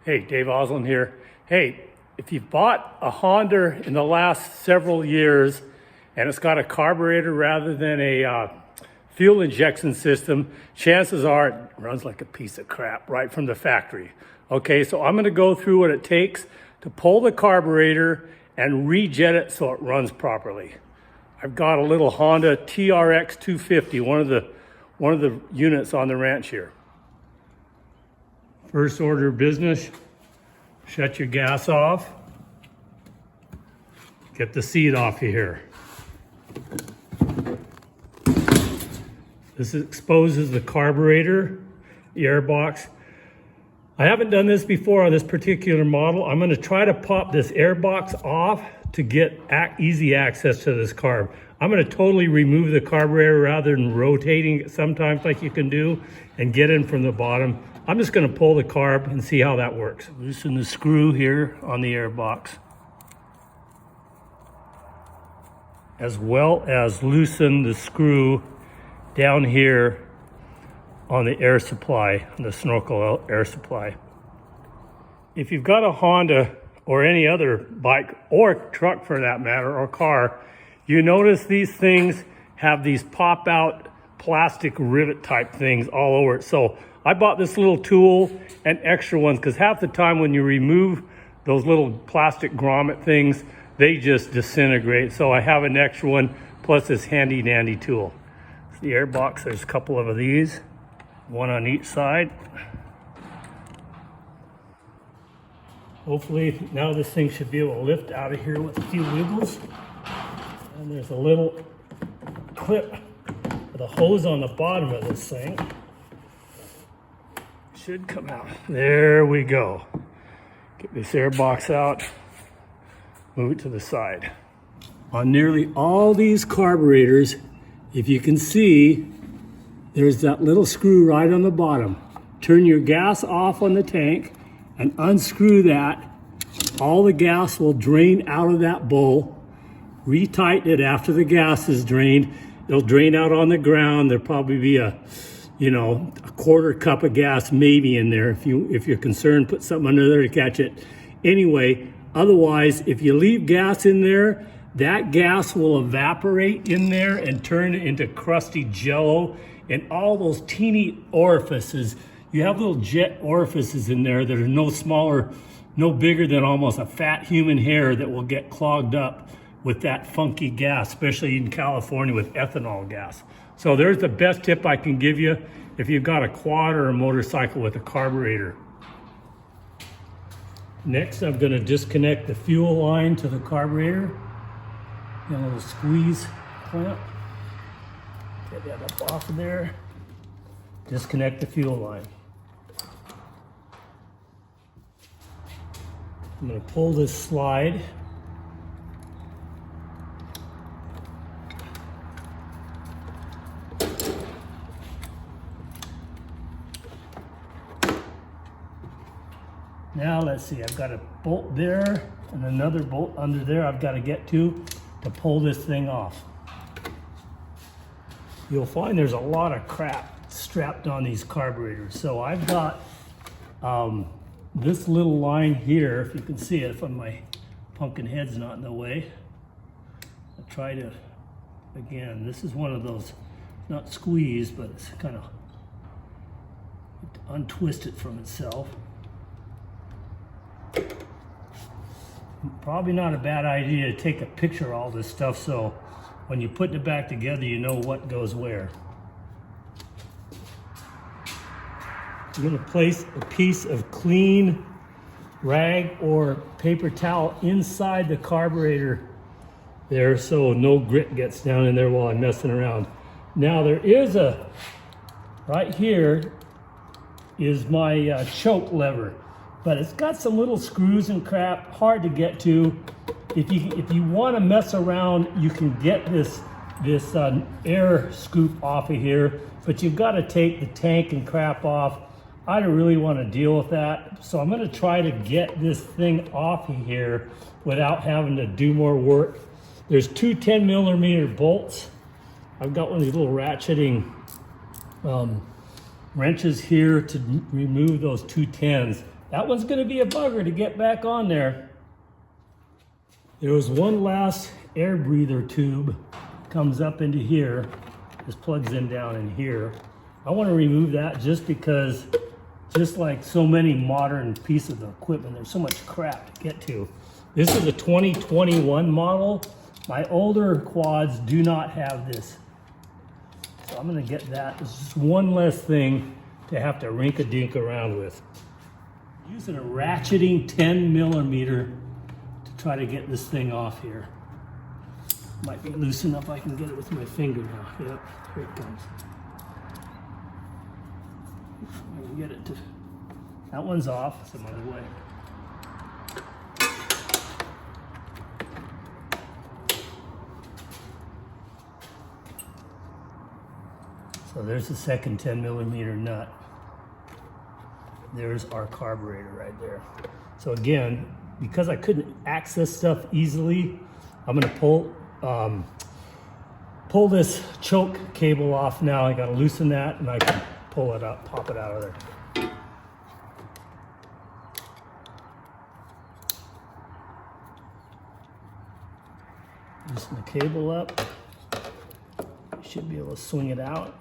Hey, Dave Oslin here. Hey, if you've bought a Honda in the last several years and it's got a carburetor rather than a fuel injection system, chances are it runs like a piece of crap right from the factory. Okay, so I'm gonna go through what it takes to pull the carburetor and rejet it so it runs properly. I've got a little Honda TRX250, one of the units on the ranch here. First order of business, shut your gas off. Get the seat off of here. This exposes the carburetor, the airbox. I haven't done this before on this particular model. I'm going to try to pop this airbox off to get easy access to this carb. I'm going to totally remove the carburetor rather than rotating it sometimes like you can do and get in from the bottom. I'm just going to pull the carb and see how that works. Loosen the screw here on the airbox, as well as loosen the screw down here on the air supply, the snorkel air supply. If you've got a Honda or any other bike or truck for that matter, or car, you notice these things have these pop out plastic rivet type things all over it. So I bought this little tool and extra ones because half the time when you remove those little plastic grommet things, they just disintegrate. So I have an extra one plus this handy dandy tool. It's the airbox, there's a couple of these, one on each side. Hopefully now this thing should be able to lift out of here with a few wiggles. And there's a little clip with a hose on the bottom of this thing. Should come out. There we go. Get this airbox out, move it to the side. On nearly all these carburetors, if you can see, there's that little screw right on the bottom. Turn your gas off on the tank and unscrew that. All the gas will drain out of that bowl. Retighten it after the gas is drained. It'll drain out on the ground. There'll probably be a quarter cup of gas maybe in there. If you're concerned, put something under there to catch it. Anyway, otherwise, if you leave gas in there, that gas will evaporate in there and turn it into crusty jello. And all those teeny orifices, you have little jet orifices in there that are no smaller, no bigger than almost a fat human hair that will get clogged up with that funky gas, especially in California with ethanol gas. So there's the best tip I can give you if you've got a quad or a motorcycle with a carburetor. Next, I'm going to disconnect the fuel line to the carburetor. Get a little squeeze clamp. Get that up off of there. Disconnect the fuel line. I'm going to pull this slide. Now let's see, I've got a bolt there and another bolt under there I've got to get to pull this thing off. You'll find there's a lot of crap strapped on these carburetors. So I've got this little line here, if you can see it, if my pumpkin head's not in the way. I'll try to, again, this is one of those, not squeeze, but it's kind of untwist it from itself. Probably not a bad idea to take a picture of all this stuff so when you're putting it back together, you know what goes where. I'm going to place a piece of clean rag or paper towel inside the carburetor there so no grit gets down in there while I'm messing around. Now there is right here is my choke lever. But it's got some little screws and crap, hard to get to. If you want to mess around, you can get this air scoop off of here, but you've got to take the tank and crap off. I don't really want to deal with that, so I'm going to try to get this thing off of here without having to do more work. There's two 10mm bolts. I've got one of these little ratcheting wrenches here to remove those two 10s. That one's going to be a bugger to get back on there. There was one last air breather tube comes up into here. This plugs in down in here. I want to remove that just because, just like so many modern pieces of equipment, there's so much crap to get to. This is a 2021 model. My older quads do not have this. So I'm going to get that. It's just one less thing to have to rink-a-dink around with. Using a ratcheting 10 millimeter to try to get this thing off here. Might be loose enough I can get it with my finger now. Yep, here it comes. I can get it to, that one's off some other way. So there's the second 10 millimeter nut. There's our carburetor right there. So again, because I couldn't access stuff easily, I'm gonna pull this choke cable off now. I gotta loosen that and I can pull it up, pop it out of there. Loosen the cable up. You should be able to swing it out.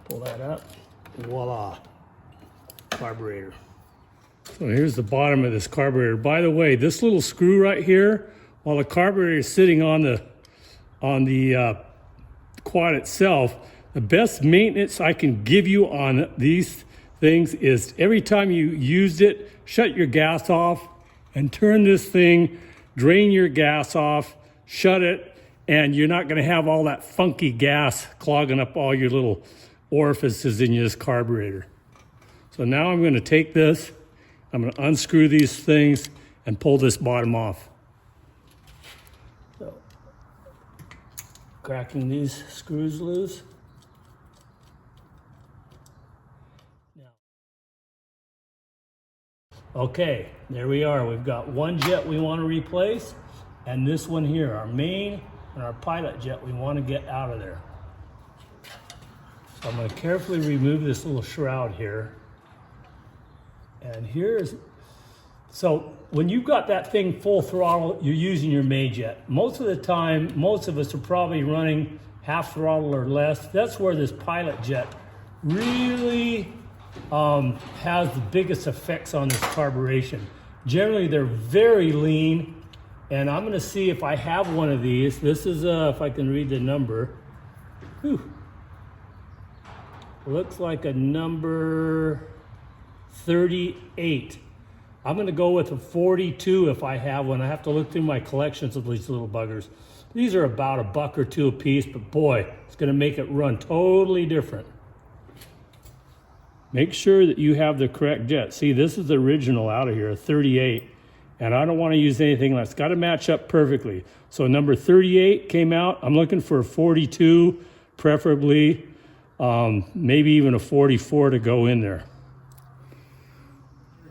Pull that up. Voila. Carburetor. So here's the bottom of this carburetor. By the way, this little screw right here, while the carburetor is sitting on the quad itself, the best maintenance I can give you on these things is every time you used it, shut your gas off and turn this thing, drain your gas off, shut it, and you're not going to have all that funky gas clogging up all your little orifices in this carburetor. So now I'm going to take this, I'm going to unscrew these things and pull this bottom off. So, cracking these screws loose. Now, okay, there we are. We've got one jet we want to replace, and this one here, our main and our pilot jet we want to get out of there. So I'm going to carefully remove this little shroud here. And here's, so when you've got that thing full throttle, you're using your main jet. Most of the time, most of us are probably running half throttle or less. That's where this pilot jet really has the biggest effects on this carburation. Generally, they're very lean, and I'm gonna see if I have one of these. This is, if I can read the number. Whew. Looks like a number 38. I'm going to go with a 42 if I have one. I have to look through my collections of these little buggers. These are about $1 or $2 a piece, but boy, it's going to make it run totally different. Make sure that you have the correct jet. See, this is the original out of here, a 38, and I don't want to use anything less. It's got to match up perfectly. So number 38 came out. I'm looking for a 42, preferably, maybe even a 44 to go in there.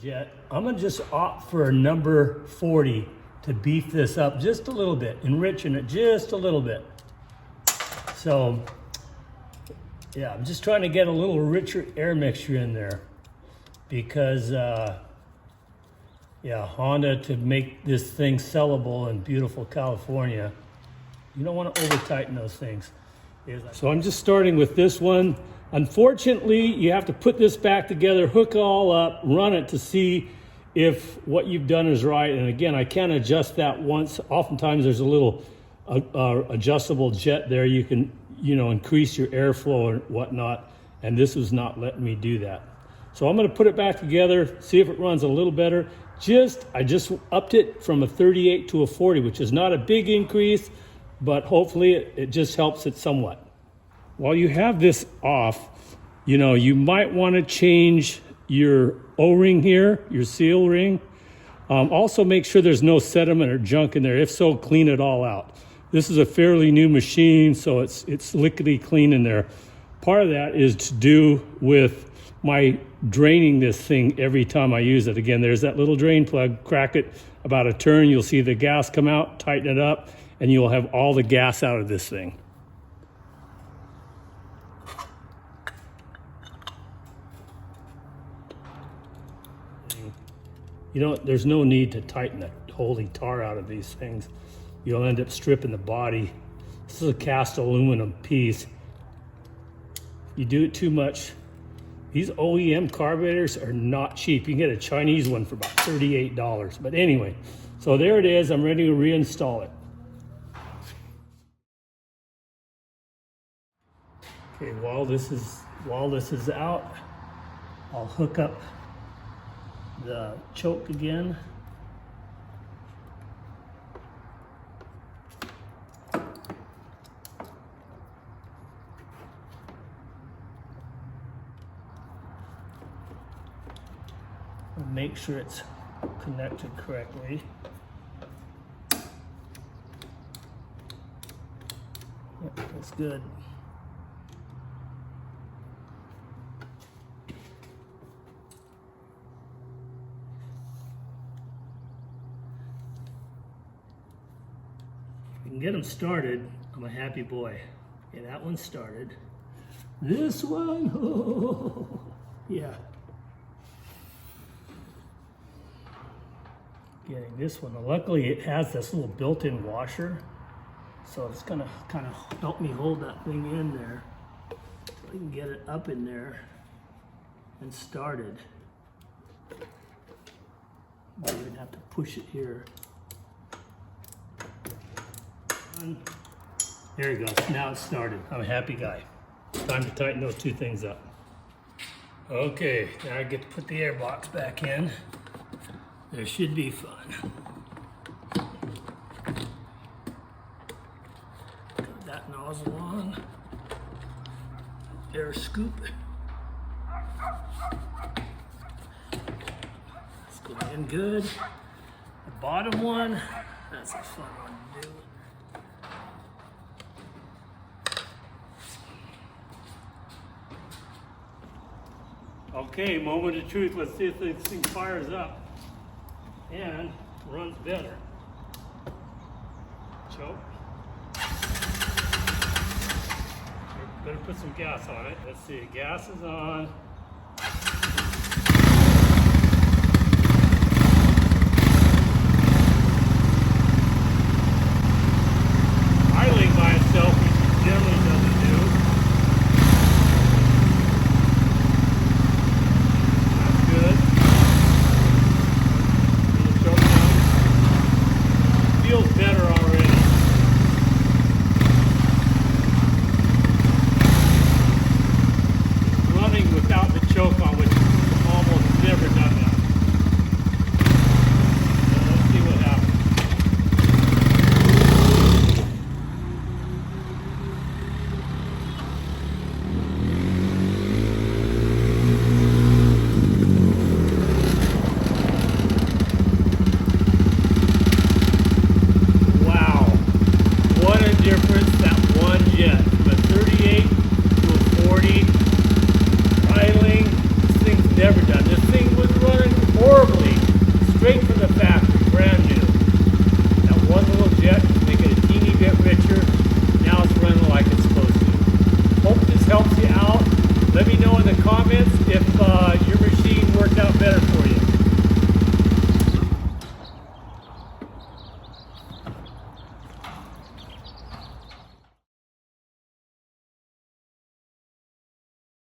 Jet. I'm going to just opt for a number 40 to beef this up just a little bit, enriching it just a little bit. So, yeah, I'm just trying to get a little richer air mixture in there because, yeah, Honda, to make this thing sellable in beautiful California, you don't want to over-tighten those things. So I'm just starting with this one. Unfortunately, you have to put this back together, hook it all up, run it to see if what you've done is right. And again, I can't adjust that once. Oftentimes there's a little adjustable jet there. You can, increase your airflow and whatnot. And this was not letting me do that. So I'm going to put it back together, see if it runs a little better. I just upped it from a 38 to a 40, which is not a big increase, but hopefully it just helps it somewhat. While you have this off, you might want to change your O-ring here, your seal ring. Also make sure there's no sediment or junk in there. If so, clean it all out. This is a fairly new machine, so it's liquidy clean in there. Part of that is to do with my draining this thing every time I use it. Again, there's that little drain plug, crack it about a turn, you'll see the gas come out, tighten it up, and you'll have all the gas out of this thing. thing. You know, there's no need to tighten the holy tar out of these things. You'll end up stripping the body. This is a cast aluminum piece. You do it too much. These OEM carburetors are not cheap. You can get a Chinese one for about $38. But anyway, so there it is. I'm ready to reinstall it. Okay, while this is out, I'll hook up the choke again. And make sure it's connected correctly. Yep, that's good. If we can get them started, I'm a happy boy. Okay, that one started. This one, oh, yeah. Getting this one. Luckily, it has this little built-in washer, so it's gonna kind of help me hold that thing in there. So I can get it up in there and started. I don't even have to push it here. There you go. Now it's started. I'm a happy guy. Time to tighten those two things up. Okay, now I get to put the airbox back in. There should be fun. Got that nozzle on. Air scoop. It's going in good. The bottom one, that's a fun one to do. Okay, moment of truth. Let's see if this thing fires up and runs better. Choke. Better put some gas on it. Let's see, gas is on.